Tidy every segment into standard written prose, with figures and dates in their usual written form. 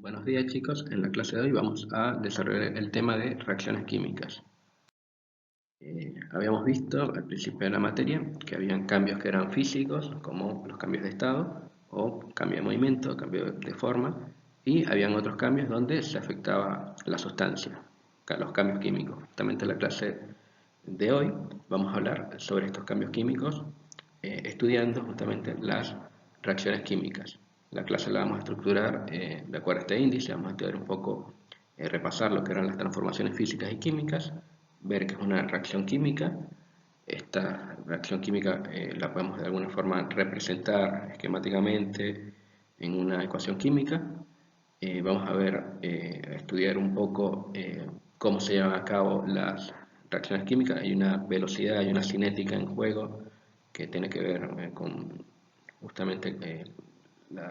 Buenos días chicos, en la clase de hoy vamos a desarrollar el tema de reacciones químicas. Habíamos visto al principio de la materia que habían cambios que eran físicos, como los cambios de estado o cambio de movimiento, cambio de forma, y habían otros cambios donde se afectaba la sustancia, los cambios químicos. Justamente en la clase de hoy vamos a hablar sobre estos cambios químicos, estudiando justamente las reacciones químicas. La clase la vamos a estructurar de acuerdo a este índice. Vamos a estudiar un poco, repasar lo que eran las transformaciones físicas y químicas, ver qué es una reacción química. Esta reacción química la podemos de alguna forma representar esquemáticamente en una ecuación química. Vamos a ver, estudiar un poco cómo se llevan a cabo las reacciones químicas. Hay una velocidad, hay una cinética en juego que tiene que ver con justamente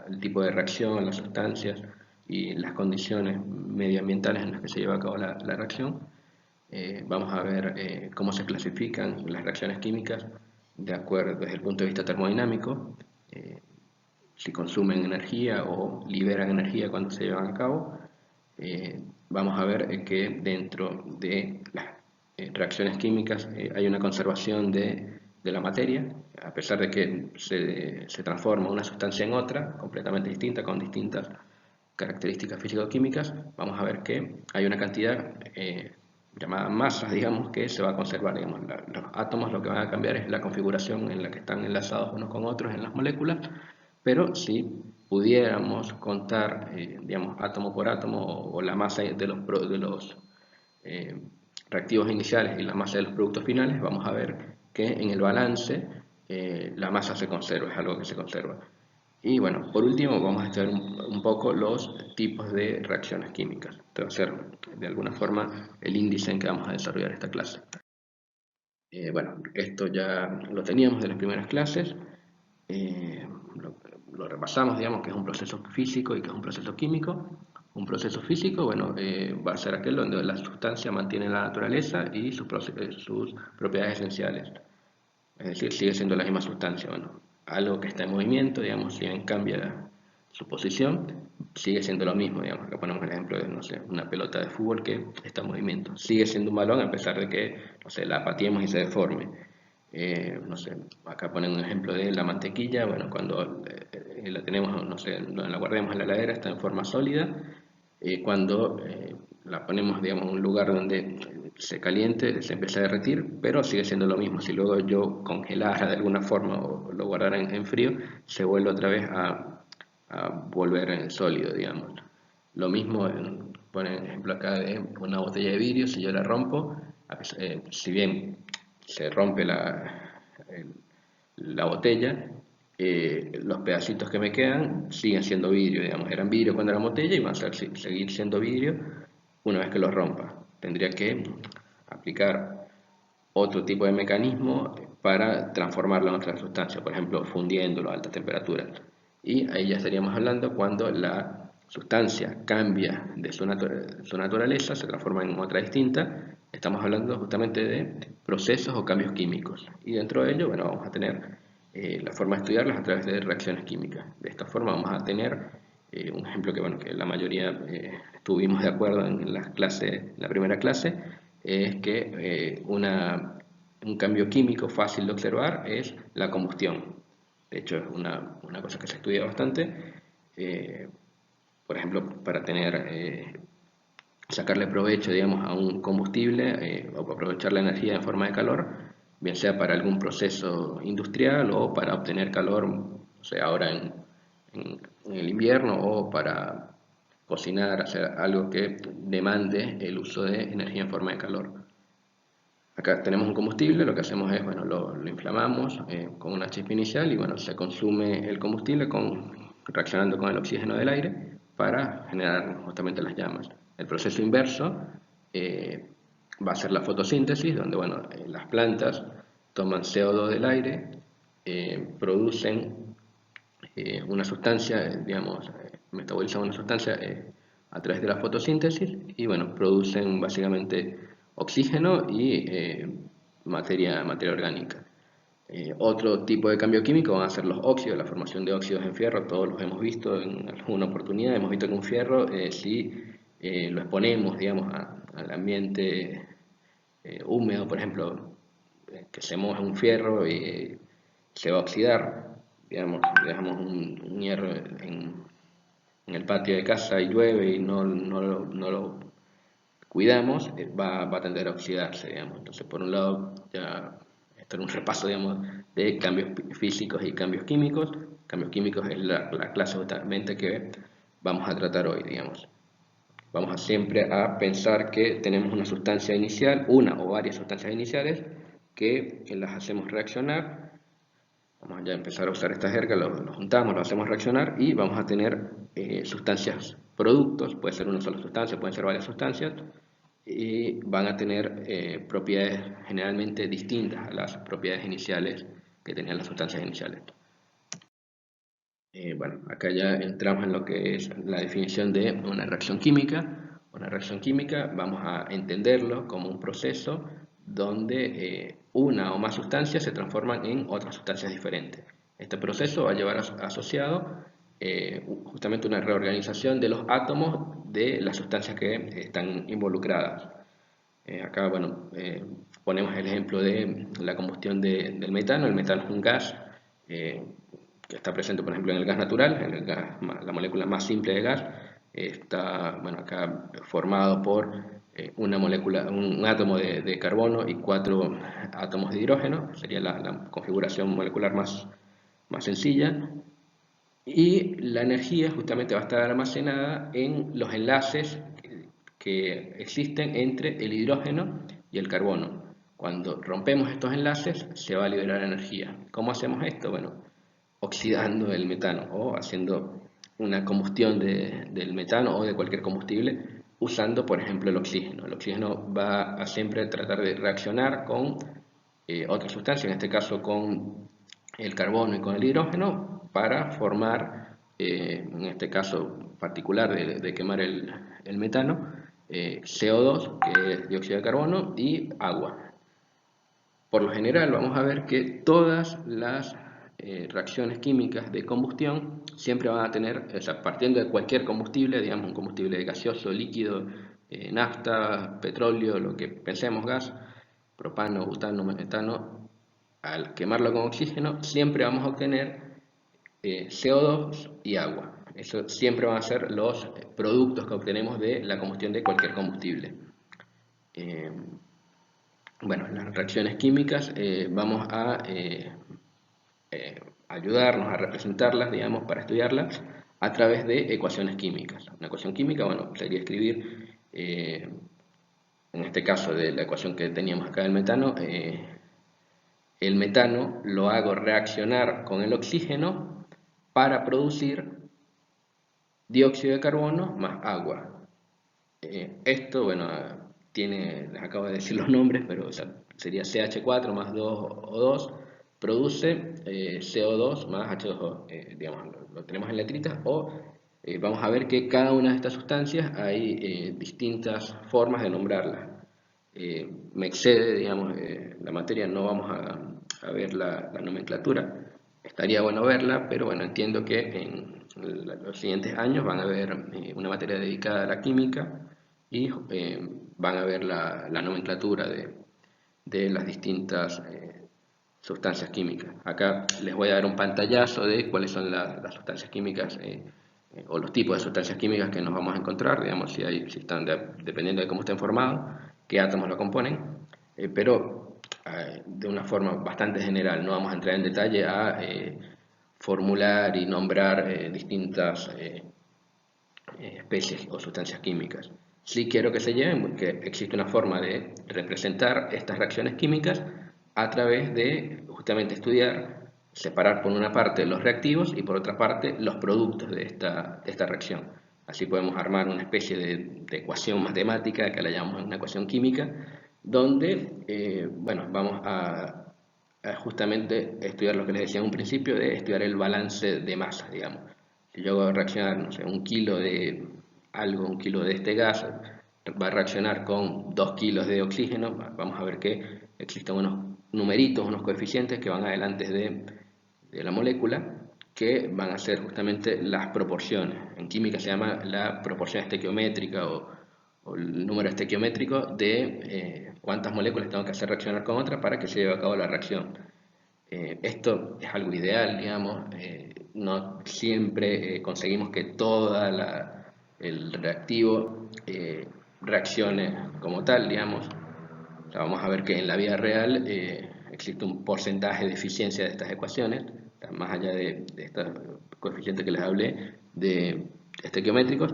el tipo de reacción, las sustancias y las condiciones medioambientales en las que se lleva a cabo la reacción. Vamos a ver cómo se clasifican las reacciones químicas de acuerdo desde el punto de vista termodinámico, eh, si consumen energía o liberan energía cuando se llevan a cabo. Vamos a ver que dentro de las reacciones químicas hay una conservación de la materia, a pesar de que se transforma una sustancia en otra, completamente distinta, con distintas características físico-químicas. Vamos a ver que hay una cantidad llamada masa, digamos, que se va a conservar. Digamos, los átomos lo que van a cambiar es la configuración en la que están enlazados unos con otros en las moléculas, pero si pudiéramos contar, digamos, átomo por átomo o la masa de los eh, reactivos iniciales y la masa de los productos finales, vamos a ver que en el balance la masa se conserva, es algo que se conserva. Y bueno, por último vamos a estudiar un poco los tipos de reacciones químicas. Este va a ser de alguna forma el índice en que vamos a desarrollar esta clase. Bueno, esto ya lo teníamos de las primeras clases, eh, lo, lo repasamos, digamos, que es un proceso físico y que es un proceso químico. Un proceso físico, bueno, va a ser aquel donde la sustancia mantiene la naturaleza y sus propiedades esenciales. Es decir, sigue siendo la misma sustancia. Bueno, algo que está en movimiento, digamos, si bien cambia su posición, sigue siendo lo mismo, digamos. Acá ponemos el ejemplo de, no sé, una pelota de fútbol que está en movimiento. Sigue siendo un balón a pesar de que, no sé, la pateemos y se deforme. No sé, acá ponen un ejemplo de la mantequilla. Bueno, cuando la tenemos, no sé, la guardemos en la heladera, está en forma sólida. Cuando la ponemos, digamos, en un lugar donde se caliente, se empieza a derretir, pero sigue siendo lo mismo. Si luego yo congelara de alguna forma o lo guardara en frío, se vuelve otra vez a volver en sólido, digamos. Lo mismo, ponen ejemplo acá de una botella de vidrio. Si yo la rompo, si bien se rompe la botella, los pedacitos que me quedan siguen siendo vidrio, digamos. Eran vidrio cuando era botella y van a seguir siendo vidrio una vez que los rompa. Tendría que aplicar otro tipo de mecanismo para transformarlo en otra sustancia, por ejemplo, fundiéndolo a alta temperatura. Y ahí ya estaríamos hablando cuando la sustancia cambia de su naturaleza, se transforma en otra distinta. Estamos hablando justamente de procesos o cambios químicos. Y dentro de ello, bueno, vamos a tener la forma de estudiarlas a través de reacciones químicas. De esta forma vamos a tener un ejemplo que, bueno, que la mayoría estuvimos de acuerdo en la primera clase, es que un cambio químico fácil de observar es la combustión. De hecho, es una cosa que se estudia bastante. eh, por ejemplo, para sacarle provecho, digamos, a un combustible o aprovechar la energía en forma de calor, bien sea para algún proceso industrial o para obtener calor, o sea, ahora en el invierno, o para cocinar, hacer algo que demande el uso de energía en forma de calor. Acá tenemos un combustible, lo que hacemos es, bueno, lo inflamamos con una chispa inicial y, bueno, se consume el combustible reaccionando con el oxígeno del aire para generar justamente las llamas. El proceso inverso eh, va a ser la fotosíntesis, donde, bueno, las plantas toman CO2 del aire, producen una sustancia, digamos, metabolizan una sustancia a través de la fotosíntesis y, bueno, producen básicamente oxígeno y materia orgánica. Otro tipo de cambio químico van a ser los óxidos, la formación de óxidos en fierro, todos los hemos visto en alguna oportunidad, hemos visto que un fierro, si lo exponemos, digamos, al ambiente húmedo, por ejemplo, que se moja un fierro y se va a oxidar, digamos, dejamos un hierro en el patio de casa y llueve y no lo cuidamos, va a tender a oxidarse, digamos. Entonces, por un lado, ya esto es un repaso, digamos, de cambios físicos y cambios químicos. Cambios químicos es la clase justamente que vamos a tratar hoy, digamos. Vamos a siempre a pensar que tenemos una sustancia inicial, una o varias sustancias iniciales, que las hacemos reaccionar. Vamos a empezar a usar esta jerga, lo juntamos, lo hacemos reaccionar y vamos a tener sustancias productos, puede ser una sola sustancia, pueden ser varias sustancias, y van a tener propiedades generalmente distintas a las propiedades iniciales que tenían las sustancias iniciales. Bueno, acá ya entramos en lo que es la definición de una reacción química. Una reacción química vamos a entenderlo como un proceso donde una o más sustancias se transforman en otras sustancias diferentes. Este proceso va a llevar asociado justamente una reorganización de los átomos de las sustancias que están involucradas. Acá, bueno, ponemos el ejemplo de la combustión del metano. El metano es un gas eh, que está presente, por ejemplo, en el gas natural, en el gas, la molécula más simple de gas. Está, bueno, acá formado por una molécula, un átomo de carbono y 4 átomos de hidrógeno. Sería la configuración molecular más sencilla. Y la energía justamente va a estar almacenada en los enlaces que existen entre el hidrógeno y el carbono. Cuando rompemos estos enlaces se va a liberar energía. ¿Cómo hacemos esto? Bueno, oxidando el metano o haciendo una combustión del metano o de cualquier combustible usando, por ejemplo, el oxígeno. El oxígeno va a siempre tratar de reaccionar con otra sustancia, en este caso con el carbono y con el hidrógeno, para formar, en este caso particular de quemar el metano, CO2, que es dióxido de carbono, y agua. Por lo general vamos a ver que todas las reacciones químicas de combustión siempre van a tener, o sea, partiendo de cualquier combustible, digamos un combustible gaseoso, líquido, nafta, petróleo, lo que pensemos gas, propano, butano, metano, al quemarlo con oxígeno, siempre vamos a obtener CO2 y agua. Eso siempre van a ser los productos que obtenemos de la combustión de cualquier combustible. Bueno, las reacciones químicas vamos a ayudarnos a representarlas, digamos, para estudiarlas a través de ecuaciones químicas. Una ecuación química, bueno, sería escribir, en este caso de la ecuación que teníamos acá del metano, el metano lo hago reaccionar con el oxígeno para producir dióxido de carbono más agua. Esto, bueno, les acabo de decir los nombres, pero o sea, sería CH4 más 2O2, produce CO2 más H2O, digamos, lo tenemos en letritas, o vamos a ver que cada una de estas sustancias hay distintas formas de nombrarlas. Me excede, digamos, la materia, no vamos a ver la nomenclatura. Estaría bueno verla, pero bueno, entiendo que en los siguientes años van a haber una materia dedicada a la química y van a ver la nomenclatura de las distintas sustancias químicas. Acá les voy a dar un pantallazo de cuáles son las sustancias químicas o los tipos de sustancias químicas que nos vamos a encontrar, digamos, si están dependiendo de cómo estén formados, qué átomos lo componen, pero de una forma bastante general. No vamos a entrar en detalle a formular y nombrar distintas especies o sustancias químicas. Sí quiero que se lleven porque existe una forma de representar estas reacciones químicas a través de justamente estudiar, separar por una parte los reactivos y por otra parte los productos de esta reacción. Así podemos armar una especie de ecuación matemática que la llamamos una ecuación química, donde bueno, vamos a justamente estudiar lo que les decía en un principio, de estudiar el balance de masas, digamos. Si yo hago reaccionar, no sé, un kilo de algo, un kilo de este gas, va a reaccionar con 2 kilos de oxígeno, vamos a ver que existen unos numeritos, unos coeficientes que van adelante de la molécula, que van a ser justamente las proporciones. En química se llama la proporción estequiométrica o el número estequiométrico de cuántas moléculas tengo que hacer reaccionar con otras para que se lleve a cabo la reacción. Esto es algo ideal, digamos, no siempre conseguimos que todo el reactivo reaccione como tal, digamos. O sea, vamos a ver que en la vida real existe un porcentaje de eficiencia de estas ecuaciones, más allá de estos coeficientes que les hablé, de estequiométricos.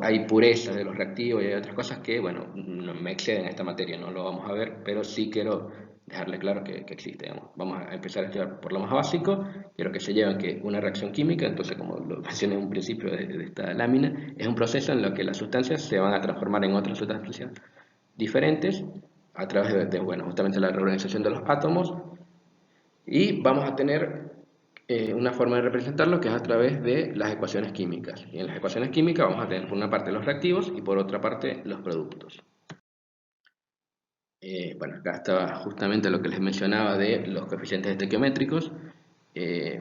Hay purezas de los reactivos y hay otras cosas que, bueno, no me exceden en esta materia, no lo vamos a ver, pero sí quiero dejarle claro que existe, digamos. Vamos a empezar a estudiar por lo más básico. Quiero que se lleven que una reacción química, entonces como lo mencioné en un principio de esta lámina, es un proceso en el que las sustancias se van a transformar en otras sustancias diferentes a través bueno, justamente la reorganización de los átomos, y vamos a tener una forma de representarlo que es a través de las ecuaciones químicas. Y en las ecuaciones químicas vamos a tener por una parte los reactivos y por otra parte los productos. Bueno, acá está justamente lo que les mencionaba de los coeficientes estequiométricos.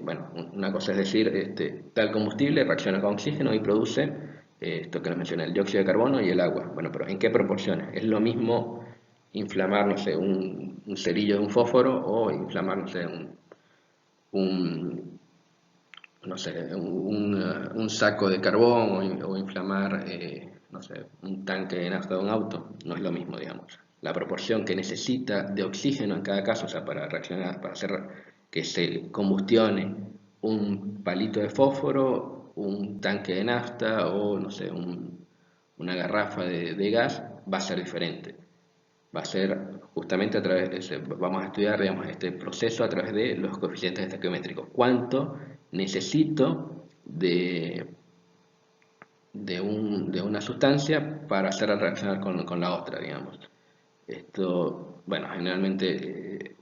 Bueno, una cosa es decir, tal combustible reacciona con oxígeno y produce esto que les mencioné, el dióxido de carbono y el agua. Bueno, pero ¿en qué proporciones? Es lo mismo inflamar, no sé, un cerillo de un fósforo o inflamar, no sé, un, no sé, un saco de carbón o inflamar, no sé, un tanque de nafta de un auto. No es lo mismo, digamos. La proporción que necesita de oxígeno en cada caso, o sea, para reaccionar, para hacer que se combustione un palito de fósforo, un tanque de nafta o, no sé, una garrafa de gas, va a ser diferente. Va a ser justamente a través vamos a estudiar, digamos, este proceso a través de los coeficientes estequiométricos. ¿Cuánto necesito de una sustancia para hacerla reaccionar con la otra, digamos? Esto, bueno, generalmente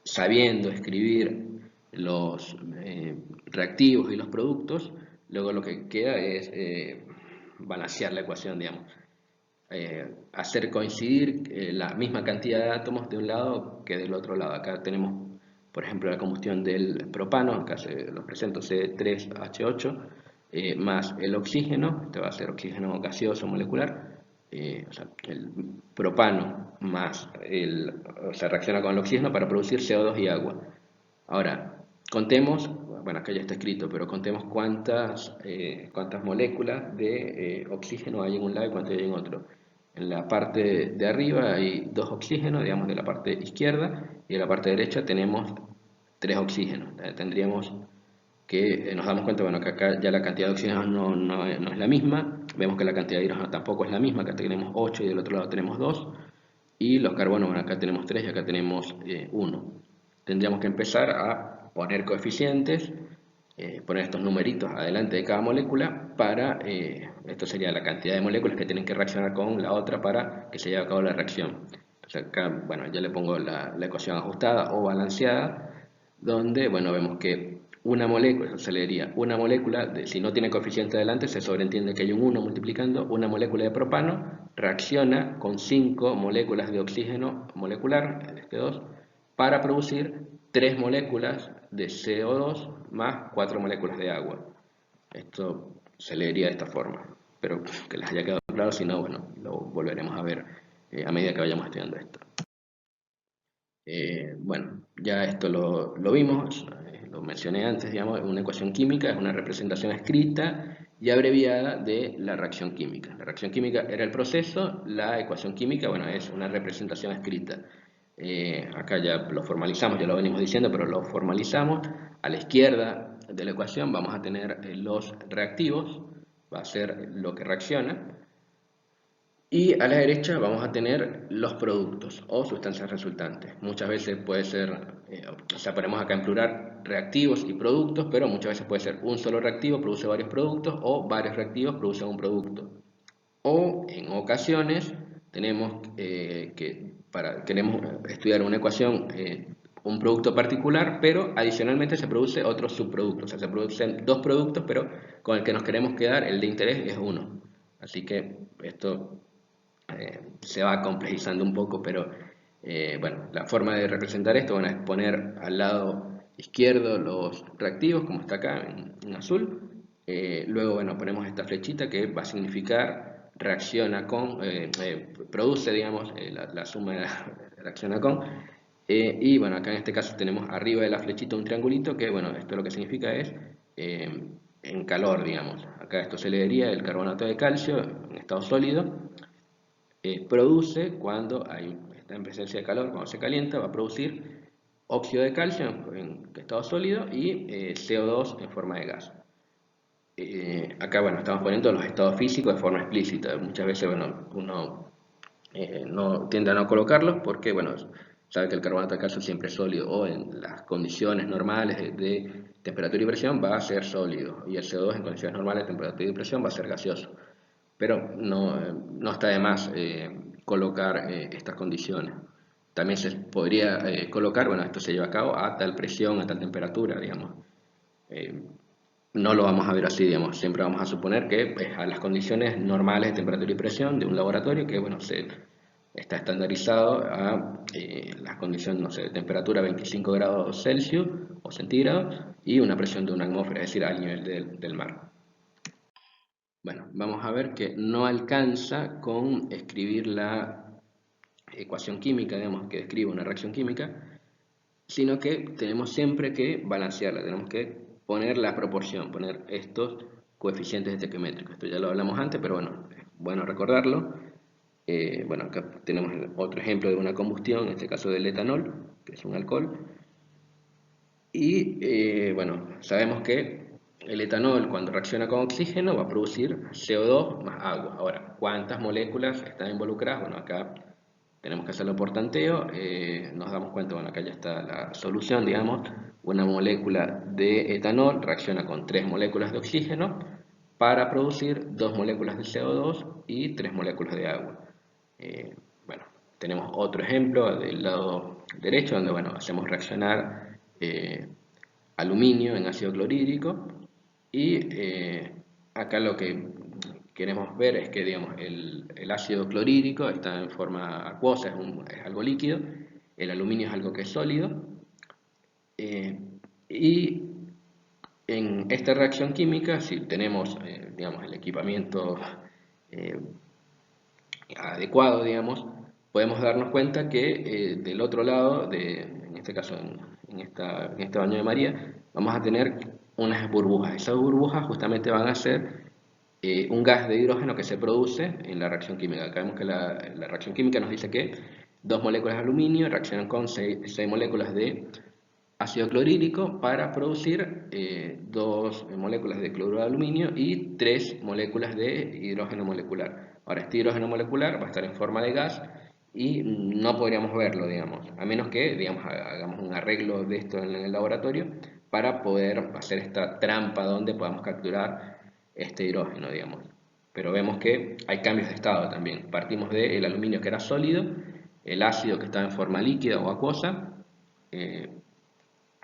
sabiendo escribir los reactivos y los productos, luego lo que queda es balancear la ecuación, digamos. Hacer coincidir la misma cantidad de átomos de un lado que del otro lado. Acá tenemos, por ejemplo, la combustión del propano, acá se lo presento C3H8, más el oxígeno, este va a ser oxígeno gaseoso molecular, o sea, el propano más o sea, reacciona con el oxígeno para producir CO2 y agua. Ahora, contemos, bueno, acá ya está escrito, pero contemos cuántas moléculas de oxígeno hay en un lado y cuántas hay en otro. En la parte de arriba hay 2 oxígenos, digamos, de la parte izquierda, y en la parte derecha tenemos 3 oxígenos. Tendríamos que, nos damos cuenta, bueno, que acá ya la cantidad de oxígeno no es la misma, vemos que la cantidad de hidrógeno tampoco es la misma, acá tenemos 8 y del otro lado tenemos 2, y los carbonos, bueno, acá tenemos 3 y acá tenemos 1. Tendríamos que empezar a poner coeficientes, poner estos numeritos adelante de cada molécula para, esto sería la cantidad de moléculas que tienen que reaccionar con la otra para que se lleve a cabo la reacción. Entonces acá, bueno, ya le pongo la ecuación ajustada o balanceada, donde, bueno, vemos que una molécula, se le diría una molécula, si no tiene coeficiente adelante, se sobreentiende que hay un 1 multiplicando, una molécula de propano reacciona con 5 moléculas de oxígeno molecular, este 2, para producir 3 moléculas de CO2 más 4 moléculas de agua. Esto se leería de esta forma, pero que les haya quedado claro, si no, bueno, lo volveremos a ver a medida que vayamos estudiando esto. Bueno, ya esto lo vimos, lo mencioné antes, digamos, una ecuación química es una representación escrita y abreviada de la reacción química. La reacción química era el proceso, la ecuación química, bueno, es una representación escrita. Acá ya lo formalizamos, ya lo venimos diciendo, pero lo formalizamos. A la izquierda de la ecuación vamos a tener los reactivos, va a ser lo que reacciona. Y a la derecha vamos a tener los productos o sustancias resultantes. Muchas veces puede ser, o sea, ponemos acá en plural reactivos y productos, pero muchas veces puede ser un solo reactivo produce varios productos o varios reactivos producen un producto. O en ocasiones tenemos queremos estudiar una ecuación, un producto particular, pero adicionalmente se produce otro subproducto. O sea, se producen 2 productos, pero con el que nos queremos quedar, el de interés es uno. Así que esto se va complejizando un poco, pero Bueno, la forma de representar esto, bueno, es poner al lado izquierdo los reactivos, como está acá en azul. Luego, bueno, ponemos esta flechita que va a significar reacciona con, produce, digamos, la suma de reacciona con. Y bueno, acá en este caso tenemos arriba de la flechita un triangulito que, bueno, esto lo que significa es en calor, digamos. Acá esto se le diría el carbonato de calcio en estado sólido. Produce cuando está en presencia de calor, cuando se calienta, va a producir óxido de calcio en estado sólido y CO2 en forma de gas. Acá, bueno, estamos poniendo los estados físicos de forma explícita. Muchas veces, bueno, uno no tiende a no colocarlos porque, bueno, sabe que el carbonato de calcio siempre es sólido o en las condiciones normales de temperatura y presión va a ser sólido y el CO2 en condiciones normales de temperatura y presión va a ser gaseoso. Pero no está de más colocar estas condiciones. También se podría colocar, bueno, esto se lleva a cabo a tal presión, a tal temperatura, digamos. Eh, no lo vamos a ver así, digamos. Siempre vamos a suponer que pues, a las condiciones normales de temperatura y presión de un laboratorio, que bueno, se está estandarizado a las condiciones, no sé, de temperatura 25 grados Celsius o centígrados y una presión de una atmósfera, es decir, al nivel del mar. Bueno, vamos a ver que no alcanza con escribir la ecuación química, digamos, que describe una reacción química, sino que tenemos siempre que balancearla, tenemos que poner la proporción, poner estos coeficientes estequiométricos. Esto ya lo hablamos antes, pero bueno, es bueno recordarlo. Bueno, acá tenemos otro ejemplo de una combustión, en este caso del etanol, que es un alcohol. Y bueno, sabemos que el etanol cuando reacciona con oxígeno va a producir CO2 más agua. Ahora, ¿cuántas moléculas están involucradas? Bueno, acá tenemos que hacerlo por tanteo. Nos damos cuenta, bueno, acá ya está la solución, digamos. Una molécula de etanol reacciona con 3 moléculas de oxígeno para producir 2 moléculas de CO2 y 3 moléculas de agua. Bueno, tenemos otro ejemplo del lado derecho donde, bueno, hacemos reaccionar aluminio en ácido clorhídrico y acá lo que queremos ver es que, digamos, el ácido clorhídrico está en forma acuosa, es algo líquido, el aluminio es algo que es sólido eh, y en esta reacción química, si tenemos, digamos, el equipamiento eh, adecuado, digamos, podemos darnos cuenta que del otro lado, en este caso en este baño de María, vamos a tener unas burbujas. Esas burbujas justamente van a ser un gas de hidrógeno que se produce en la reacción química. Acá vemos que la reacción química nos dice que 2 moléculas de aluminio reaccionan con 6 moléculas de ácido clorhídrico para producir 2 moléculas de cloruro de aluminio y 3 moléculas de hidrógeno molecular. Ahora, este hidrógeno molecular va a estar en forma de gas y no podríamos verlo, digamos, a menos que, digamos, hagamos un arreglo de esto en el laboratorio para poder hacer esta trampa donde podamos capturar este hidrógeno, digamos. Pero vemos que hay cambios de estado también. Partimos del aluminio que era sólido, el ácido que estaba en forma líquida o acuosa, eh,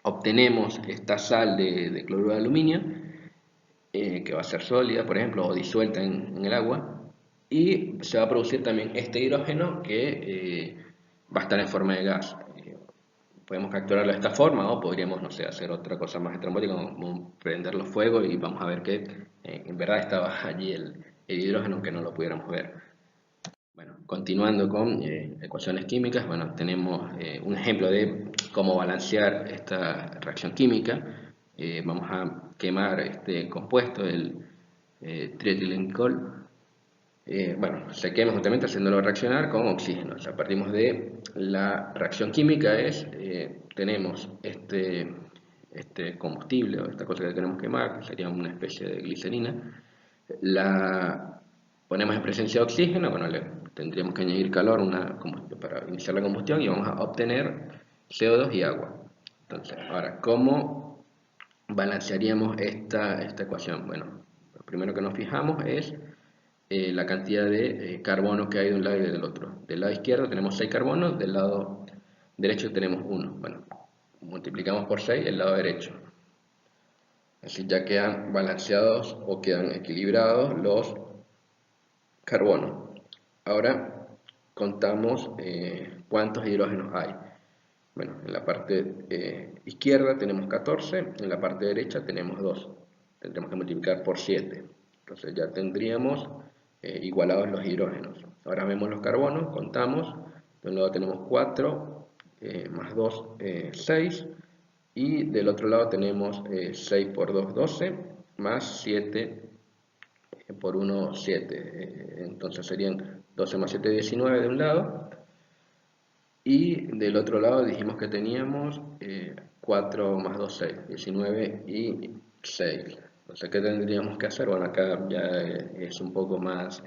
obtenemos esta sal de cloruro de aluminio, que va a ser sólida, por ejemplo, o disuelta en el agua, y se va a producir también este hidrógeno que va a estar en forma de gas. Podemos capturarlo de esta forma o podríamos, no sé, hacer otra cosa más estrambótica como prenderlo fuego y vamos a ver que en verdad estaba allí el hidrógeno aunque no lo pudiéramos ver. Bueno, continuando con ecuaciones químicas, bueno, tenemos un ejemplo de cómo balancear esta reacción química. Vamos a quemar este compuesto, el trietilenglicol. Bueno, se quema justamente haciéndolo reaccionar con oxígeno. O sea, partimos de la reacción química, tenemos este combustible o esta cosa que queremos quemar, que sería una especie de glicerina, la ponemos en presencia de oxígeno, bueno, le tendríamos que añadir calor para iniciar la combustión y vamos a obtener CO2 y agua. Entonces, ahora, ¿cómo balancearíamos esta ecuación? Bueno, lo primero que nos fijamos es la cantidad de carbono que hay de un lado y del otro. Del lado izquierdo tenemos 6 carbonos, del lado derecho tenemos 1. Bueno, multiplicamos por 6 el lado derecho. Así ya quedan balanceados o quedan equilibrados los carbonos. Ahora contamos cuántos hidrógenos hay. Bueno, en la parte izquierda tenemos 14, en la parte derecha tenemos 2. Tendremos que multiplicar por 7. Entonces ya tendríamos igualados los hidrógenos. Ahora vemos los carbonos, contamos. De un lado tenemos 4, más 2, 6. Y del otro lado tenemos 6 por 2, 12, más 7 por 1, 7. Entonces serían 12 más 7, 19 de un lado. Y del otro lado dijimos que teníamos 4 más 2, 6, 19 y 6. Entonces, ¿qué tendríamos que hacer? Bueno, acá ya es un poco más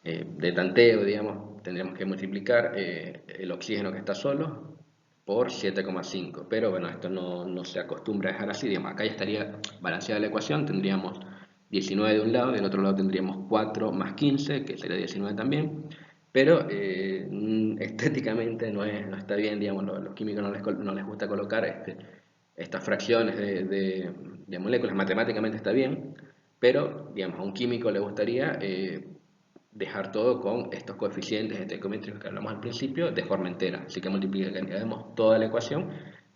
de tanteo, digamos. Tendríamos que multiplicar el oxígeno que está solo por 7,5. Pero bueno, esto no se acostumbra a dejar así. Digamos, acá ya estaría balanceada la ecuación. Tendríamos 19 de un lado, del otro lado tendríamos 4 más 15, que sería 19 también. Pero estéticamente no está bien, digamos, los químicos no les gusta colocar estas fracciones de moléculas. Matemáticamente está bien, pero digamos, a un químico le gustaría dejar todo con estos coeficientes estequiométricos que hablamos al principio de forma entera. Así que multiplicaremos toda la ecuación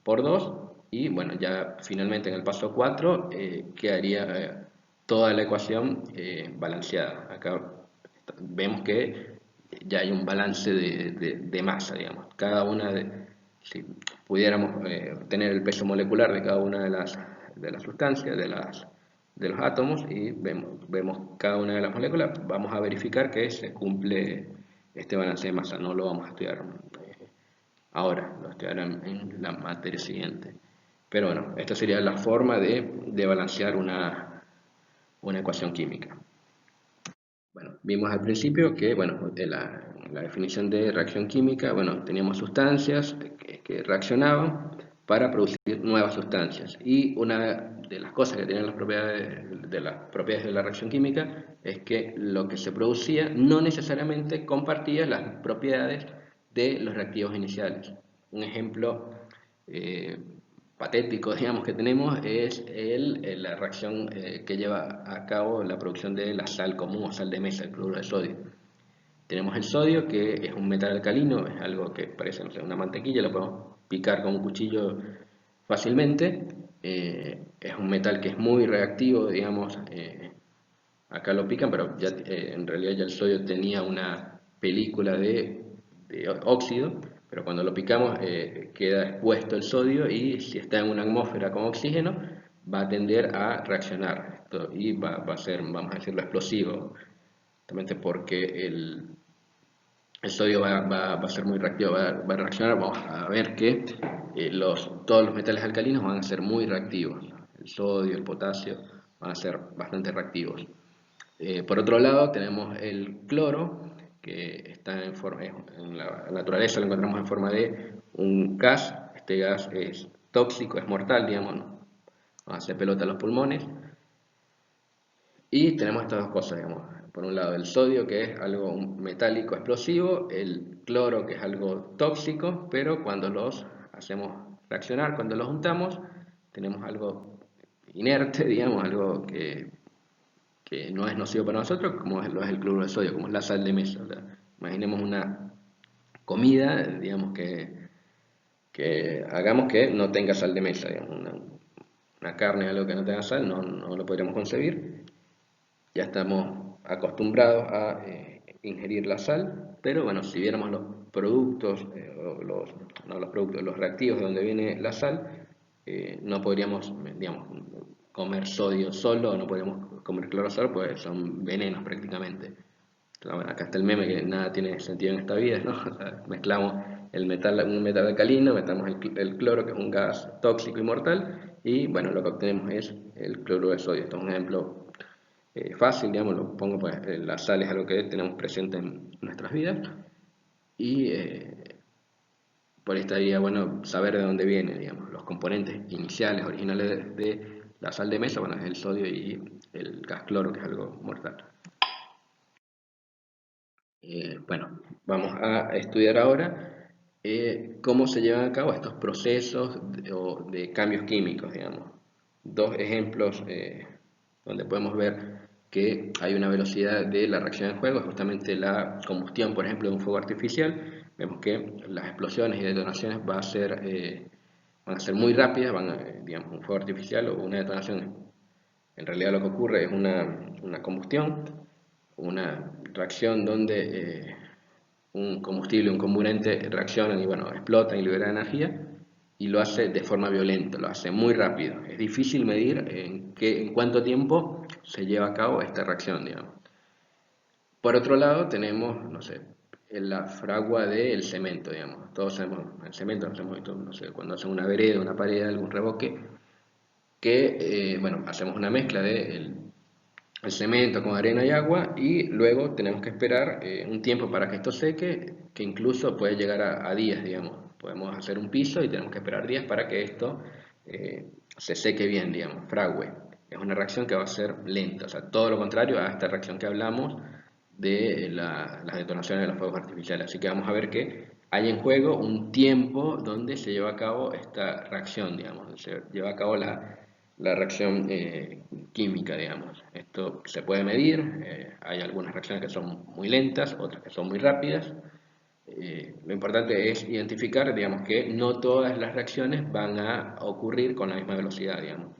por 2 y bueno, ya finalmente en el paso 4 quedaría toda la ecuación balanceada. Acá vemos que ya hay un balance de masa, digamos. Si pudiéramos tener el peso molecular de cada una de las sustancias, de los átomos, y vemos cada una de las moléculas, vamos a verificar que se cumple este balance de masa. No lo vamos a estudiar ahora, lo estudiarán en la materia siguiente. Pero bueno, esta sería la forma de balancear una ecuación química. Bueno, vimos al principio que, bueno, la definición de reacción química, bueno, teníamos sustancias que reaccionaban para producir nuevas sustancias. Y una de las cosas que tienen las propiedades de la reacción química es que lo que se producía no necesariamente compartía las propiedades de los reactivos iniciales. Un ejemplo patético, digamos, que tenemos es la reacción que lleva a cabo la producción de la sal común o sal de mesa, el cloruro de sodio. Tenemos el sodio, que es un metal alcalino, es algo que parece, no sé, una mantequilla, lo podemos picar con un cuchillo fácilmente. Es un metal que es muy reactivo, digamos, acá lo pican, pero ya, en realidad ya el sodio tenía una película de óxido, pero cuando lo picamos queda expuesto el sodio y si está en una atmósfera con oxígeno va a tender a reaccionar y va a ser, vamos a decirlo, explosivo, justamente porque el sodio va a ser muy reactivo, va a reaccionar. Vamos a ver que todos los metales alcalinos van a ser muy reactivos, el sodio, el potasio van a ser bastante reactivos. Por otro lado tenemos el cloro, que está en la naturaleza lo encontramos en forma de un gas. Este gas es tóxico, es mortal, digamos, ¿no? Hace pelota a los pulmones. Y tenemos estas dos cosas, digamos. Por un lado el sodio, que es algo metálico explosivo, el cloro, que es algo tóxico, pero cuando los hacemos reaccionar, cuando los juntamos, tenemos algo inerte, digamos, algo que no es nocivo para nosotros, como lo es el cloruro de sodio, como es la sal de mesa. O sea, imaginemos una comida, digamos, que hagamos que no tenga sal de mesa, digamos, una carne, algo que no tenga sal, no lo podríamos concebir. Ya estamos acostumbrados a ingerir la sal, pero bueno, si viéramos los productos, los reactivos de donde viene la sal, no podríamos, digamos, comer sodio solo, no podríamos comer cloro solo, pues son venenos prácticamente. Pero bueno, acá está el meme que nada tiene sentido en esta vida, ¿no? O sea, mezclamos un metal alcalino, metamos el cloro, que es un gas tóxico y mortal, y bueno, lo que obtenemos es el cloruro de sodio. Esto es un ejemplo fácil, digamos, lo pongo, pues la sal es algo que tenemos presente en nuestras vidas y por esta estaría bueno saber de dónde viene, digamos, los componentes iniciales, originales de la sal de mesa, bueno, es el sodio y el gas cloro, que es algo mortal. Bueno, vamos a estudiar ahora cómo se llevan a cabo estos procesos de cambios químicos, digamos. Dos ejemplos donde podemos ver que hay una velocidad de la reacción en juego, es justamente la combustión, por ejemplo, de un fuego artificial. Vemos que las explosiones y detonaciones van a ser muy rápidas, digamos, un fuego artificial o una detonación. En realidad lo que ocurre es una combustión, una reacción donde un combustible y un comburente reaccionan y bueno, explotan y liberan energía, y lo hace de forma violenta, lo hace muy rápido. Es difícil medir en cuánto tiempo se lleva a cabo esta reacción, digamos. Por otro lado, tenemos, no sé, la fragua del cemento, digamos. Todos sabemos, el cemento, nos hemos visto, no sé, cuando hacen una vereda, una pared, algún revoque, que, bueno, hacemos una mezcla de el cemento con arena y agua, y luego tenemos que esperar un tiempo para que esto seque, que incluso puede llegar a días, digamos. Podemos hacer un piso y tenemos que esperar días para que esto se seque bien, digamos, fragüe. Es una reacción que va a ser lenta, o sea, todo lo contrario a esta reacción que hablamos de las detonaciones de los fuegos artificiales. Así que vamos a ver que hay en juego un tiempo donde se lleva a cabo esta reacción, digamos, se lleva a cabo la reacción química, digamos. Esto se puede medir, hay algunas reacciones que son muy lentas, otras que son muy rápidas. Lo importante es identificar, digamos, que no todas las reacciones van a ocurrir con la misma velocidad, digamos.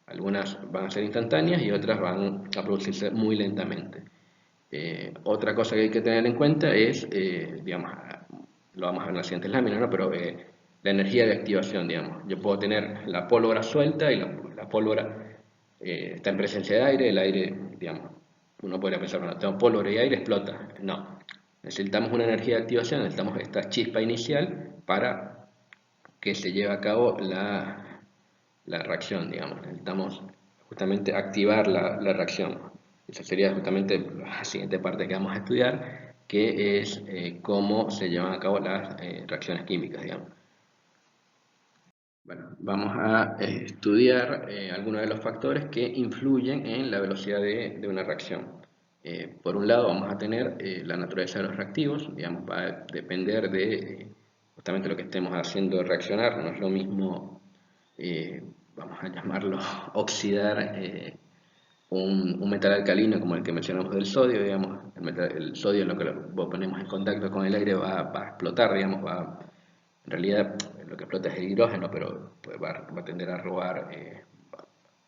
Algunas van a ser instantáneas y otras van a producirse muy lentamente. Otra cosa que hay que tener en cuenta es, digamos, lo vamos a ver en las siguientes láminas, ¿no? Pero la energía de activación, digamos. Yo puedo tener la pólvora suelta y la pólvora está en presencia de aire, el aire, digamos, uno podría pensar, bueno, tengo pólvora y aire, explota. No, necesitamos una energía de activación, necesitamos esta chispa inicial para que se lleve a cabo la reacción, digamos. Necesitamos justamente activar la reacción. Esa sería justamente la siguiente parte que vamos a estudiar, que es cómo se llevan a cabo las reacciones químicas, digamos. Bueno, vamos a estudiar algunos de los factores que influyen en la velocidad de una reacción. Por un lado vamos a tener la naturaleza de los reactivos, digamos, va a depender de justamente lo que estemos haciendo reaccionar. No es lo mismo, vamos a llamarlo, oxidar un metal alcalino como el que mencionamos del sodio, digamos. El sodio, en lo que lo ponemos en contacto con el aire, va a explotar, digamos, en realidad lo que explota es el hidrógeno, pero pues, va a tender a robar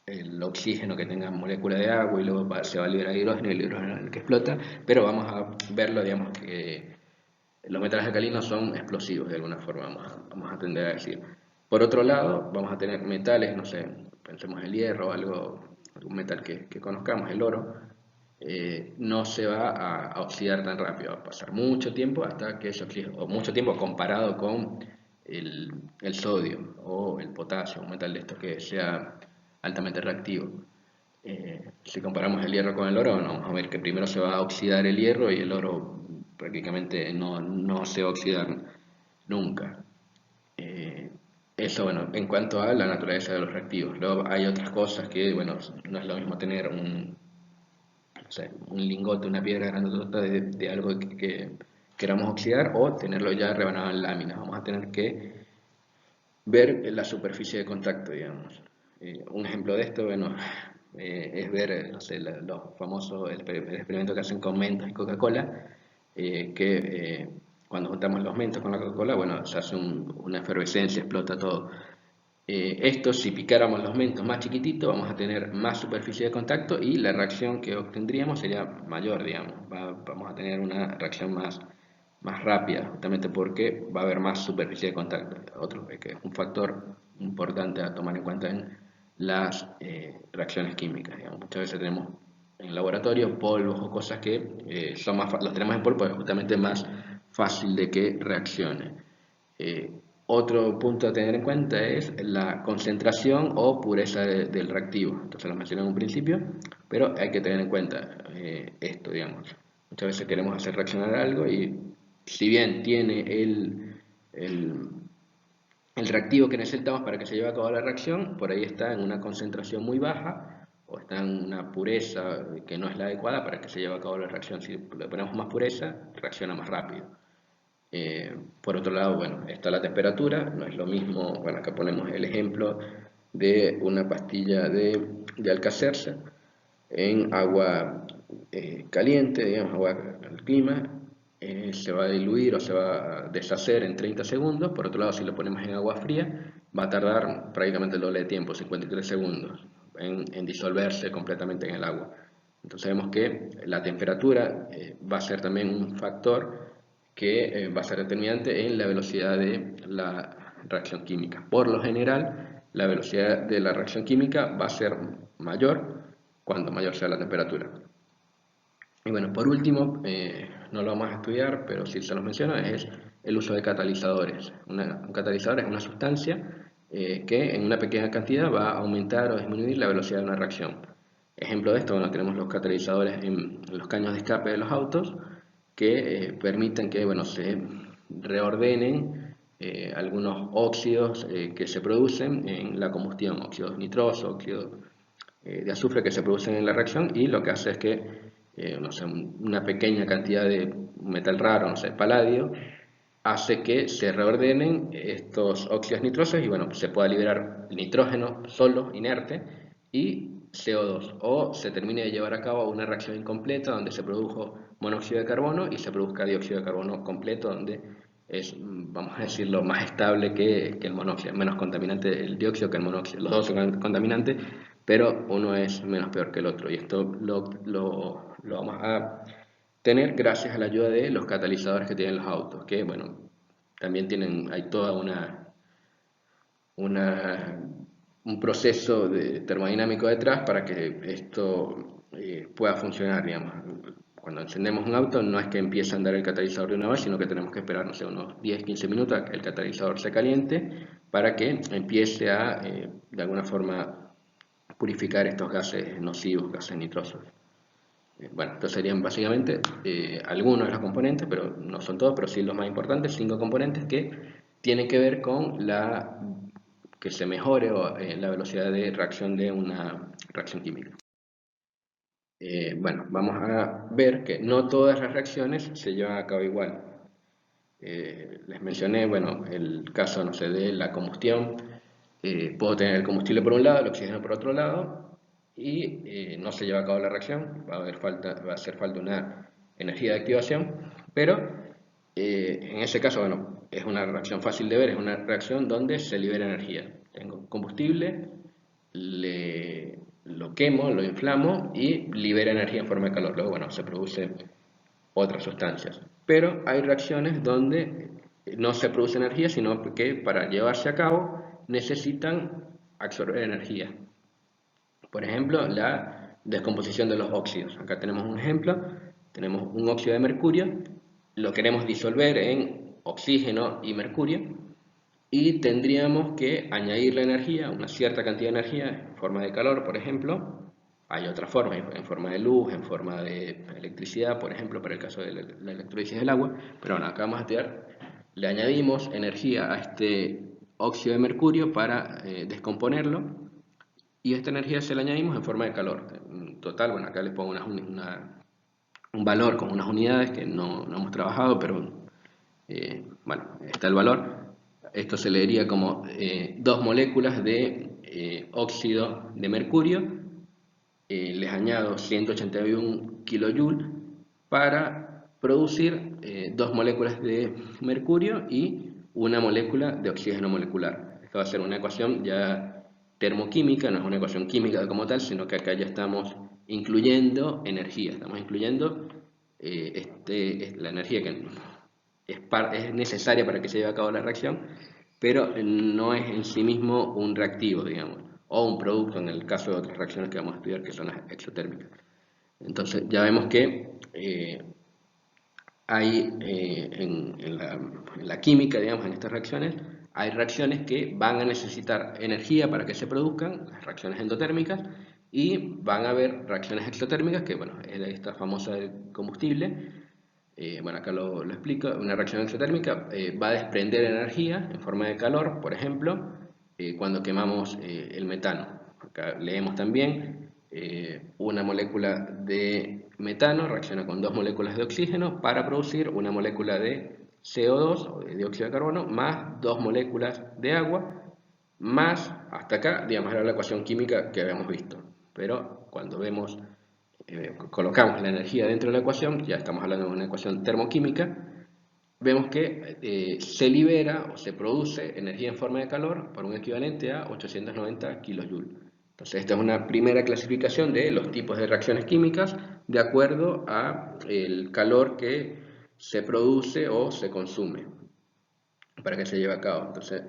el oxígeno que tenga molécula de agua, y luego se va a liberar hidrógeno, y el hidrógeno es el que explota. Pero vamos a verlo, digamos, que los metales alcalinos son explosivos de alguna forma, vamos a tender a decir. Por otro lado, vamos a tener metales, no sé, pensemos el hierro, algún metal que conozcamos, el oro. No se va a oxidar tan rápido, va a pasar mucho tiempo hasta que se oxide, o mucho tiempo comparado con el sodio o el potasio, un metal de estos que sea altamente reactivo. Si comparamos el hierro con el oro, vamos a ver que primero se va a oxidar el hierro y el oro prácticamente no se va a oxidar nunca. Eso, bueno, en cuanto a la naturaleza de los reactivos. Luego hay otras cosas que, bueno, no es lo mismo tener no sé, un lingote, una piedra grandota de algo que queramos oxidar, o tenerlo ya rebanado en láminas. Vamos a tener que ver la superficie de contacto, digamos. Un ejemplo de esto, bueno, es ver, no sé, los famosos, el experimento que hacen con Mentos y Coca-Cola, que cuando juntamos los Mentos con la Coca-Cola, bueno, se hace una efervescencia, explota todo. Esto, si picáramos los mentos más chiquititos, vamos a tener más superficie de contacto y la reacción que obtendríamos sería mayor, digamos. Vamos a tener una reacción más rápida, justamente porque va a haber más superficie de contacto. Otro que es un factor importante a tomar en cuenta en las reacciones químicas, digamos. Muchas veces tenemos en laboratorio polvos o cosas que los tenemos en polvo porque es justamente más fácil de que reaccione. Otro punto a tener en cuenta es la concentración o pureza del reactivo. Entonces lo mencioné en un principio, pero hay que tener en cuenta esto, digamos. Muchas veces queremos hacer reaccionar algo y si bien tiene el reactivo que necesitamos para que se lleve a cabo la reacción, por ahí está en una concentración muy baja o está en una pureza que no es la adecuada para que se lleve a cabo la reacción. Si le ponemos más pureza, reacciona más rápido. Por otro lado, bueno, está la temperatura, no es lo mismo, bueno, acá ponemos el ejemplo de una pastilla de Alka-Seltzer. en agua caliente, digamos, agua al clima, se va a diluir o se va a deshacer en 30 segundos. Por otro lado, si lo ponemos en agua fría, va a tardar prácticamente el doble de tiempo, 53 segundos, en disolverse completamente en el agua. Entonces vemos que la temperatura va a ser también un factor que va a ser determinante en la velocidad de la reacción química. Por lo general, la velocidad de la reacción química va a ser mayor cuando mayor sea la temperatura. Y bueno, por último, no lo vamos a estudiar, pero sí se los menciono, es el uso de catalizadores. Un catalizador es una sustancia que en una pequeña cantidad va a aumentar o disminuir la velocidad de una reacción. Ejemplo de esto, bueno, tenemos los catalizadores en los caños de escape de los autos que permiten que, bueno, se reordenen algunos óxidos que se producen en la combustión, óxidos nitrosos, óxidos de azufre que se producen en la reacción, y lo que hace es que no sé, una pequeña cantidad de metal raro, no sé, paladio, hace que se reordenen estos óxidos nitrosos y bueno, se pueda liberar nitrógeno solo, inerte, y CO2, o se termine de llevar a cabo una reacción incompleta donde se produjo monóxido de carbono y se produzca dióxido de carbono completo, donde es, vamos a decirlo, más estable que el monóxido, menos contaminante el dióxido que el monóxido. Los dos son contaminantes, pero uno es menos peor que el otro, y esto lo vamos a tener gracias a la ayuda de los catalizadores que tienen los autos, que bueno, también hay toda una, un proceso termodinámico detrás para que esto pueda funcionar, digamos. Cuando encendemos un auto no es que empiece a andar el catalizador de una vez, sino que tenemos que esperar, no sé, unos 10-15 minutos a que el catalizador se caliente para que empiece a, de alguna forma, purificar estos gases nocivos, gases nitrosos. Bueno, estos serían básicamente algunos de los componentes, pero no son todos, pero sí los más importantes, 5 componentes que tienen que ver con que se mejore la velocidad de reacción de una reacción química. Bueno, vamos a ver que no todas las reacciones se llevan a cabo igual. Les mencioné, bueno, el caso, no sé, de la combustión. Puedo tener el combustible por un lado, el oxígeno por otro lado, y no se lleva a cabo la reacción, va a hacer falta una energía de activación, pero en ese caso, bueno, es una reacción fácil de ver, es una reacción donde se libera energía. Tengo combustible, lo quemo, lo inflamo y libera energía en forma de calor. Luego, bueno, se produce otras sustancias. Pero hay reacciones donde no se produce energía, sino que para llevarse a cabo necesitan absorber energía. Por ejemplo, la descomposición de los óxidos. Acá tenemos un ejemplo, tenemos un óxido de mercurio, lo queremos disolver en oxígeno y mercurio, y tendríamos que añadirle energía, una cierta cantidad de energía en forma de calor, por ejemplo. Hay otras formas, en forma de luz, en forma de electricidad, por ejemplo, para el caso de la electrólisis del agua. Pero bueno, acá vamos a estudiar, le añadimos energía a este óxido de mercurio para descomponerlo, y esta energía se la añadimos en forma de calor. En total, bueno, acá les pongo un valor con unas unidades que no hemos trabajado, pero bueno, está el valor. Esto se leería como 2 moléculas de óxido de mercurio. Les añado 181 kilojoules para producir 2 moléculas de mercurio y una molécula de oxígeno molecular. Esto va a ser una ecuación ya termoquímica, no es una ecuación química como tal, sino que acá ya estamos incluyendo energía, estamos incluyendo la energía que es necesaria para que se lleve a cabo la reacción, pero no es en sí mismo un reactivo, digamos, o un producto en el caso de otras reacciones que vamos a estudiar, que son las exotérmicas. Entonces ya vemos que hay en la química, digamos, en estas reacciones, hay reacciones que van a necesitar energía para que se produzcan, las reacciones endotérmicas, y van a haber reacciones exotérmicas, que bueno, es esta famosa del combustible. Bueno, acá lo explico. Una reacción exotérmica va a desprender energía en forma de calor, por ejemplo, cuando quemamos el metano. Acá leemos también una molécula de metano reacciona con 2 moléculas de oxígeno para producir una molécula de CO2 o de dióxido de carbono más 2 moléculas de agua más, hasta acá, digamos, era la ecuación química que habíamos visto. Pero cuando vemos colocamos la energía dentro de la ecuación, ya estamos hablando de una ecuación termoquímica, vemos que se libera o se produce energía en forma de calor por un equivalente a 890 kJ. Entonces esta es una primera clasificación de los tipos de reacciones químicas de acuerdo a el calor que se produce o se consume para que se lleve a cabo. Entonces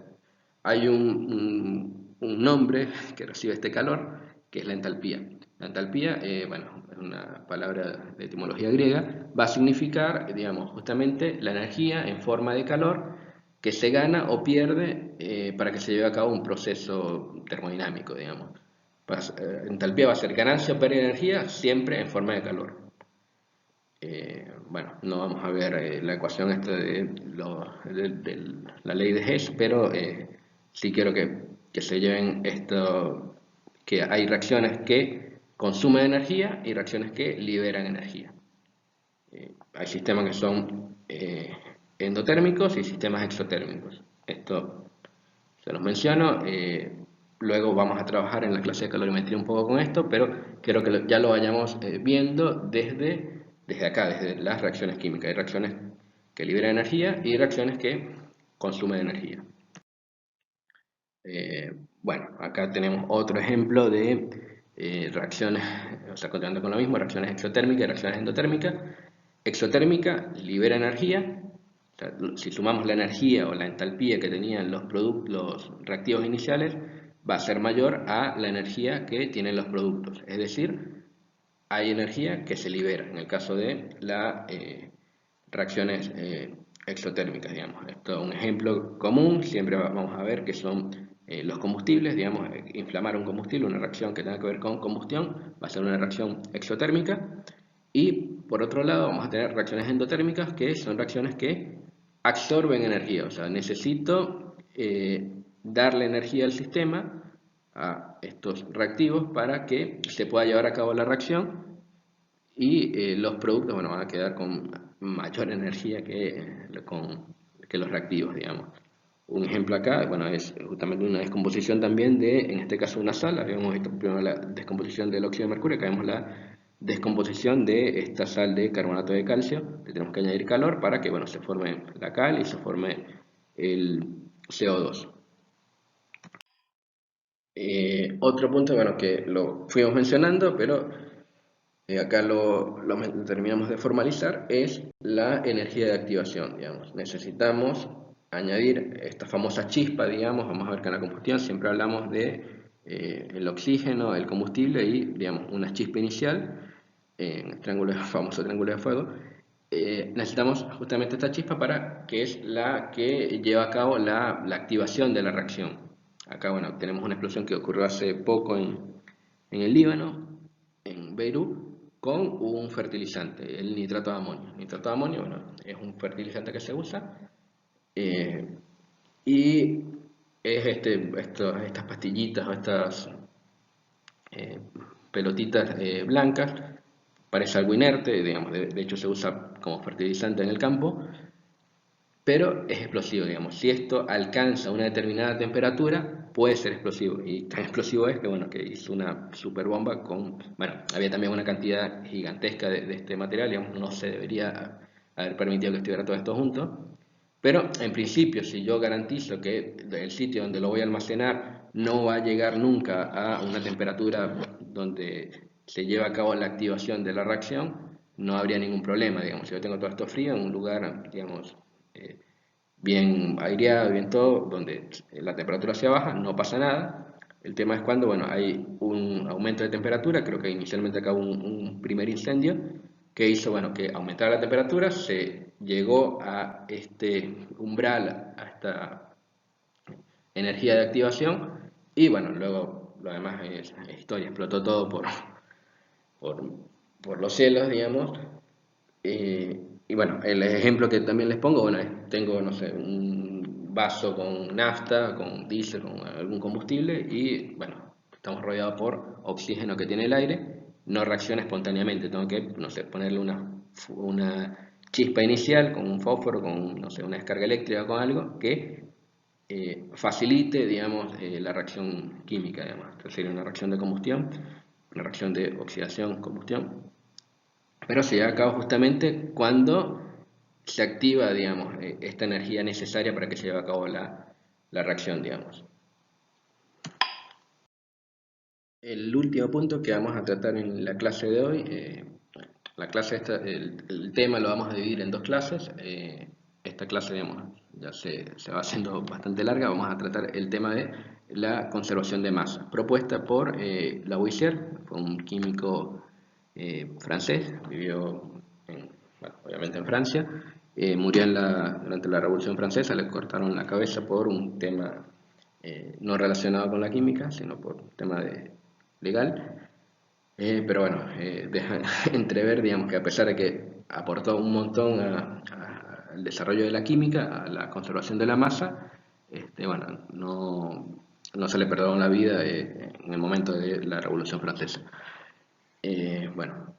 hay un nombre que recibe este calor, que es la entalpía. La entalpía, bueno, es una palabra de etimología griega, va a significar, digamos, justamente la energía en forma de calor que se gana o pierde para que se lleve a cabo un proceso termodinámico, digamos. Entalpía va a ser ganancia o pérdida de energía siempre en forma de calor. Bueno, no vamos a ver la ecuación esta de la ley de Hess, pero sí quiero que se lleven esto, que hay reacciones que consumen energía y reacciones que liberan energía. Hay sistemas que son endotérmicos y sistemas exotérmicos. Esto se los menciono. Luego vamos a trabajar en la clase de calorimetría un poco con esto, pero quiero que ya lo vayamos viendo desde acá, desde las reacciones químicas. Hay reacciones que liberan energía y reacciones que consumen energía. Bueno, acá tenemos otro ejemplo de reacciones, o sea, continuando con lo mismo, reacciones exotérmicas y reacciones endotérmicas. Exotérmica libera energía. O sea, si sumamos la energía o la entalpía que tenían los reactivos iniciales, va a ser mayor a la energía que tienen los productos. Es decir, hay energía que se libera en el caso de las reacciones exotérmicas, digamos. Esto es un ejemplo común, siempre vamos a ver que son los combustibles, digamos, inflamar un combustible, una reacción que tenga que ver con combustión, va a ser una reacción exotérmica. Y por otro lado vamos a tener reacciones endotérmicas, que son reacciones que absorben energía, o sea, necesito darle energía al sistema, a estos reactivos, para que se pueda llevar a cabo la reacción y los productos, bueno, van a quedar con mayor energía que los reactivos, digamos. Un ejemplo acá, bueno, es justamente una descomposición también de, en este caso, una sal. Habíamos visto primero la descomposición del óxido de mercurio, acá vemos la descomposición de esta sal de carbonato de calcio. Le tenemos que añadir calor para que, bueno, se forme la cal y se forme el CO2. Otro punto, bueno, que lo fuimos mencionando, pero acá lo terminamos de formalizar, es la energía de activación, digamos. Necesitamos añadir esta famosa chispa, digamos. Vamos a ver que en la combustión siempre hablamos de el oxígeno, el combustible y, digamos, una chispa inicial, el famoso triángulo de fuego. Necesitamos justamente esta chispa para que es la que lleva a cabo la activación de la reacción. Acá, bueno, tenemos una explosión que ocurrió hace poco en el Líbano, en Beirut, con un fertilizante, el nitrato de amonio. El nitrato de amonio, bueno, es un fertilizante que se usa y es estas pastillitas o estas eh, pelotitas blancas, parece algo inerte, digamos, de hecho se usa como fertilizante en el campo, pero es explosivo, digamos. Si esto alcanza una determinada temperatura, puede ser explosivo. Y tan explosivo es que, bueno, que hizo una super bomba con... Bueno, había también una cantidad gigantesca de este material, digamos, no se debería haber permitido que estuviera todo esto junto. Pero, en principio, si yo garantizo que el sitio donde lo voy a almacenar no va a llegar nunca a una temperatura donde se lleva a cabo la activación de la reacción, no habría ningún problema, digamos. Si yo tengo todo esto frío en un lugar, digamos, eh, bien aireado, bien todo, donde la temperatura sea baja, no pasa nada. El tema es cuando, bueno, hay un aumento de temperatura. Creo que inicialmente acá hubo un primer incendio que hizo, bueno, que aumentara la temperatura, se llegó a este umbral, a esta energía de activación, y bueno, luego lo demás es historia, explotó todo por, por los cielos, digamos. Y bueno, el ejemplo que también les pongo, bueno, tengo, no sé, un vaso con nafta, con diésel, con algún combustible y, bueno, estamos rodeados por oxígeno que tiene el aire, no reacciona espontáneamente, tengo que, no sé, ponerle una chispa inicial con un fósforo, con, no sé, una descarga eléctrica, con algo que facilite, digamos, la reacción química, digamos. Entonces sería una reacción de combustión una reacción de oxidación-combustión, pero se lleva a cabo justamente cuando se activa, digamos, esta energía necesaria para que se lleve a cabo la reacción, digamos. El último punto que vamos a tratar en la clase de hoy, la clase el tema lo vamos a dividir en dos clases. Esta clase, digamos, ya se va haciendo bastante larga. Vamos a tratar el tema de la conservación de masa, propuesta por Lavoisier, fue un químico francés, vivió bueno, obviamente en Francia, murió durante la Revolución Francesa, le cortaron la cabeza por un tema no relacionado con la química, sino por un tema legal. Pero bueno, deja entrever, digamos, que a pesar de que aportó un montón al desarrollo de la química, a la conservación de la masa, bueno, no se le perdonó la vida en el momento de la Revolución Francesa. Bueno,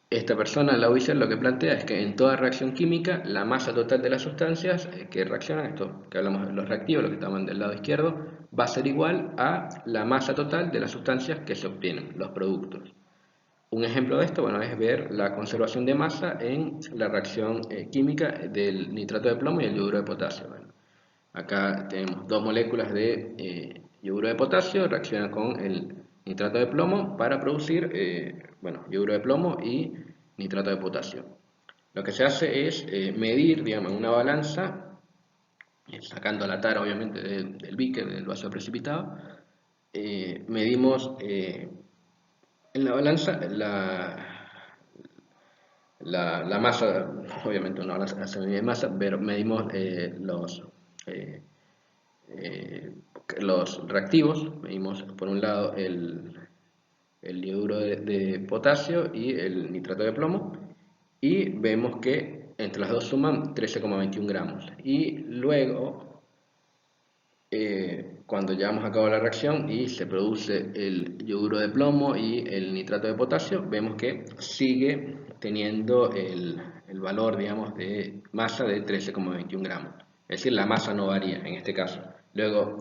esta persona, Lavoisier, lo que plantea es que en toda reacción química, la masa total de las sustancias que reaccionan, esto que hablamos de los reactivos, los que estaban del lado izquierdo, va a ser igual a la masa total de las sustancias que se obtienen, los productos. Un ejemplo de esto, bueno, es ver la conservación de masa en la reacción química del nitrato de plomo y el yoduro de potasio. Bueno, acá tenemos dos moléculas de yoduro de potasio, reaccionan con el nitrato de plomo para producir bueno, yoduro de plomo y nitrato de potasio. Lo que se hace es medir, digamos, en una balanza, sacando la tara obviamente del beaker, del vaso precipitado, medimos en la balanza la masa, obviamente una balanza se mide masa, pero medimos eh, eh, los reactivos, medimos por un lado el yoduro de potasio y el nitrato de plomo, y vemos que entre las dos suman 13,21 gramos. Y luego, cuando llevamos a cabo la reacción y se produce el yoduro de plomo y el nitrato de potasio, vemos que sigue teniendo el valor, digamos, de masa de 13,21 gramos. Es decir, la masa no varía en este caso. Luego,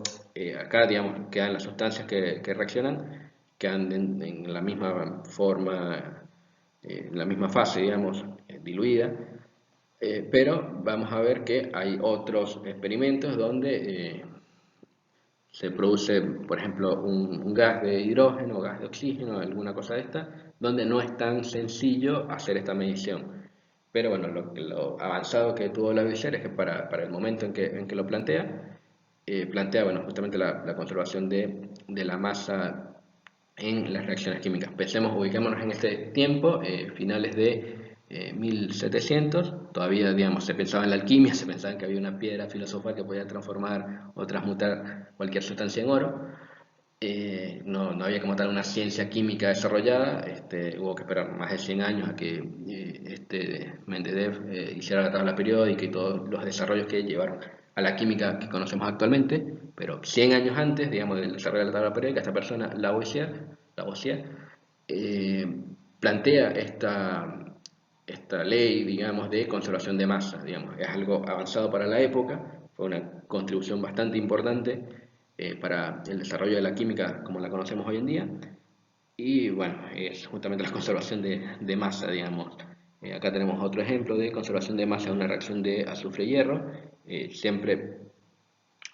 acá, digamos, quedan las sustancias que reaccionan, quedan en la misma forma, en la misma fase, digamos, diluida. Pero vamos a ver que hay otros experimentos donde se produce, por ejemplo, un gas de hidrógeno, gas de oxígeno, alguna cosa de esta, donde no es tan sencillo hacer esta medición. Pero bueno, lo avanzado que tuvo Lavoisier es que para el momento en que lo plantea bueno, justamente la conservación de la masa en las reacciones químicas. Pensemos, ubiquémonos en este tiempo, finales de 1700, todavía digamos, se pensaba en la alquimia, se pensaba en que había una piedra filosofal que podía transformar o transmutar cualquier sustancia en oro. No había como tal una ciencia química desarrollada, hubo que esperar más de 100 años a que Mendeleev hiciera la tabla periódica y todos los desarrollos que llevaron a la química que conocemos actualmente, pero 100 años antes, digamos, del desarrollo de la tabla periódica, esta persona, Lavoisier eh, plantea esta ley, digamos, de conservación de masa, digamos, es algo avanzado para la época, fue una contribución bastante importante para el desarrollo de la química como la conocemos hoy en día, y bueno, es justamente la conservación de masa, digamos. Acá tenemos otro ejemplo de conservación de masa en una reacción de azufre-hierro. Siempre,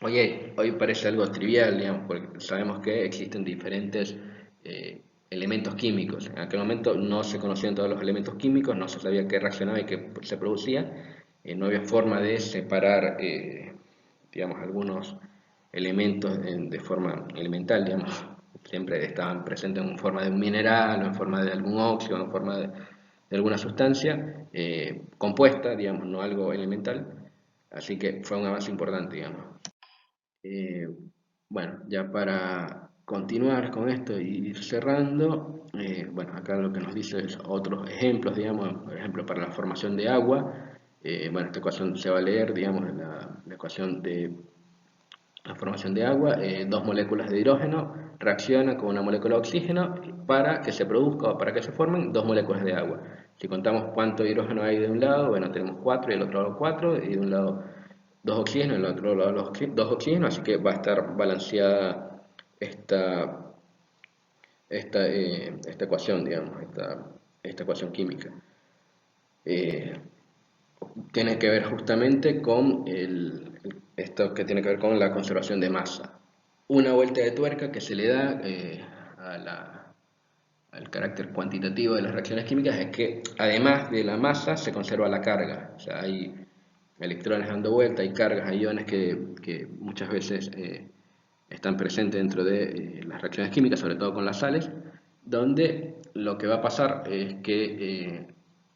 hoy parece algo trivial, digamos, porque sabemos que existen diferentes elementos químicos. En aquel momento no se conocían todos los elementos químicos, no se sabía qué reaccionaba y qué se producía. No había forma de separar, digamos, algunos elementos de forma elemental, digamos, siempre estaban presentes en forma de un mineral o en forma de algún óxido, en forma de alguna sustancia compuesta, digamos, no algo elemental, así que fue un avance importante, digamos. Eh, bueno, ya para continuar con esto y ir cerrando, bueno, acá lo que nos dice es otros ejemplos, digamos, por ejemplo, para la formación de agua, bueno, esta ecuación se va a leer, digamos, la ecuación de la formación de agua, dos moléculas de hidrógeno reaccionan con una molécula de oxígeno para que se produzca o para que se formen dos moléculas de agua. Si contamos cuánto hidrógeno hay de un lado, bueno, tenemos 4 y del otro lado 4, y de un lado dos oxígenos y del otro lado dos oxígenos, así que va a estar balanceada esta ecuación, digamos, esta ecuación química. Tiene que ver justamente con esto que tiene que ver con la conservación de masa. Una vuelta de tuerca que se le da al carácter cuantitativo de las reacciones químicas es que además de la masa se conserva la carga. O sea, hay electrones dando vuelta, hay cargas, hay iones que muchas veces están presentes dentro de las reacciones químicas, sobre todo con las sales, donde lo que va a pasar es que,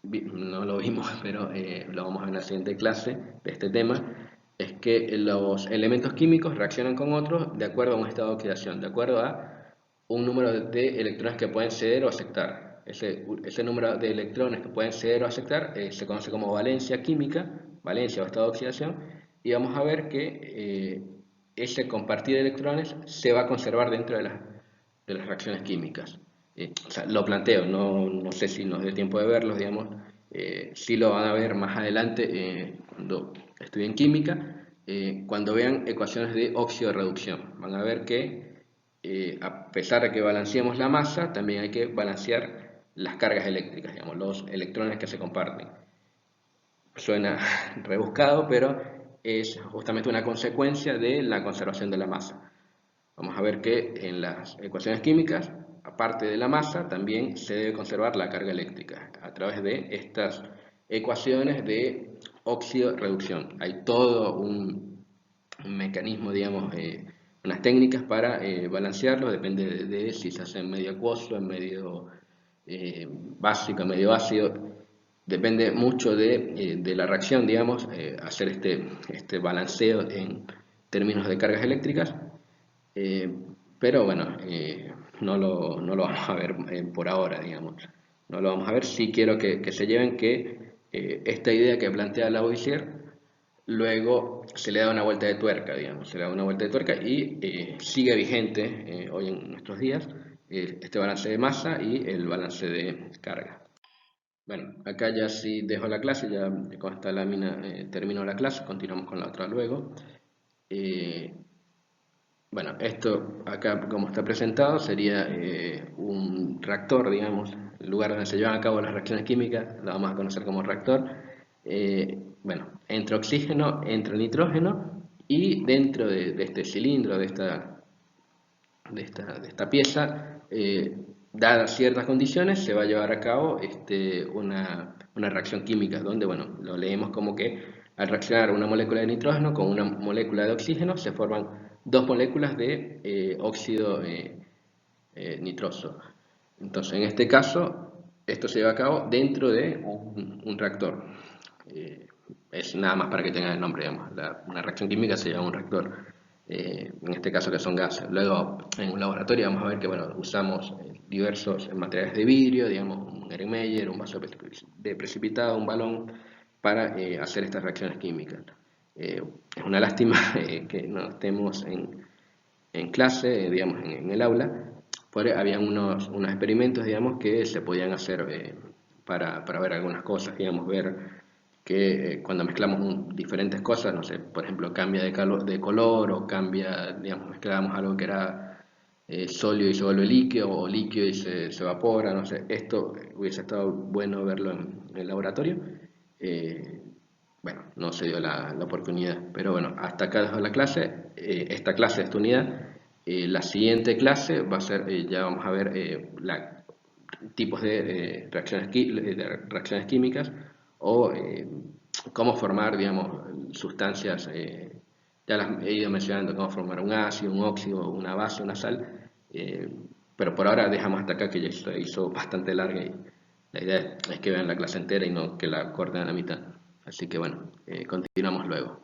no lo vimos, pero lo vamos a ver en la siguiente clase de este tema, es que los elementos químicos reaccionan con otros de acuerdo a un estado de oxidación, de acuerdo a un número de electrones que pueden ceder o aceptar. Ese número de electrones que pueden ceder o aceptar se conoce como valencia química, valencia o estado de oxidación, y vamos a ver que ese compartir de electrones se va a conservar dentro de las reacciones químicas. O sea, lo planteo, no sé si nos dé tiempo de verlos, digamos, sí lo van a ver más adelante cuando estudien química, cuando vean ecuaciones de óxido-reducción. Van a ver que a pesar de que balanceemos la masa, también hay que balancear las cargas eléctricas, digamos, los electrones que se comparten. Suena rebuscado, pero es justamente una consecuencia de la conservación de la masa. Vamos a ver que en las ecuaciones químicas, aparte de la masa, también se debe conservar la carga eléctrica a través de estas ecuaciones de óxido-reducción. Hay todo un mecanismo, digamos, unas técnicas para balancearlo, depende de si se hace en medio acuoso, en medio básico, en medio ácido, depende mucho de la reacción, digamos, hacer este balanceo en términos de cargas eléctricas, eh, pero bueno, no lo vamos a ver por ahora, digamos, no lo vamos a ver. Sí quiero que se lleven que esta idea que plantea Lavoisier luego se le da una vuelta de tuerca, digamos, se le da una vuelta de tuerca y sigue vigente hoy en nuestros días este balance de masa y el balance de carga. Bueno, acá ya sí dejo la clase, ya con esta lámina termino la clase, continuamos con la otra luego. Eh, bueno, esto acá como está presentado sería un reactor, digamos, el lugar donde se llevan a cabo las reacciones químicas, lo vamos a conocer como reactor. Bueno, entre oxígeno, entre nitrógeno y dentro de este cilindro, de esta pieza, dadas ciertas condiciones, se va a llevar a cabo una reacción química, donde, bueno, lo leemos como que al reaccionar una molécula de nitrógeno con una molécula de oxígeno, se forman dos moléculas de óxido nitroso. Entonces, en este caso, esto se lleva a cabo dentro de un reactor. Eh, es nada más para que tengan el nombre, digamos. Una reacción química se llama un reactor, en este caso que son gases. Luego, en un laboratorio vamos a ver que, bueno, usamos diversos materiales de vidrio, digamos, un Erlenmeyer, un vaso de precipitado, un balón, para hacer estas reacciones químicas. Es una lástima que no estemos en clase, digamos, en el aula, porque habían unos experimentos, digamos, que se podían hacer para ver algunas cosas, digamos, ver que cuando mezclamos diferentes cosas, no sé, por ejemplo, cambia de color o cambia, digamos, mezclábamos algo que era sólido y se vuelve líquido o líquido y se evapora, no sé, esto hubiese estado bueno verlo en el laboratorio. Eh, bueno, no se dio la oportunidad, pero bueno, hasta acá dejo la clase, esta clase de esta unidad. La siguiente clase va a ser, ya vamos a ver tipos de reacciones químicas o cómo formar, digamos, sustancias, ya las he ido mencionando, cómo formar un ácido, un óxido, una base, una sal, pero por ahora dejamos hasta acá que ya se hizo bastante larga y la idea es que vean la clase entera y no que la corten a la mitad. Así que bueno, continuamos luego.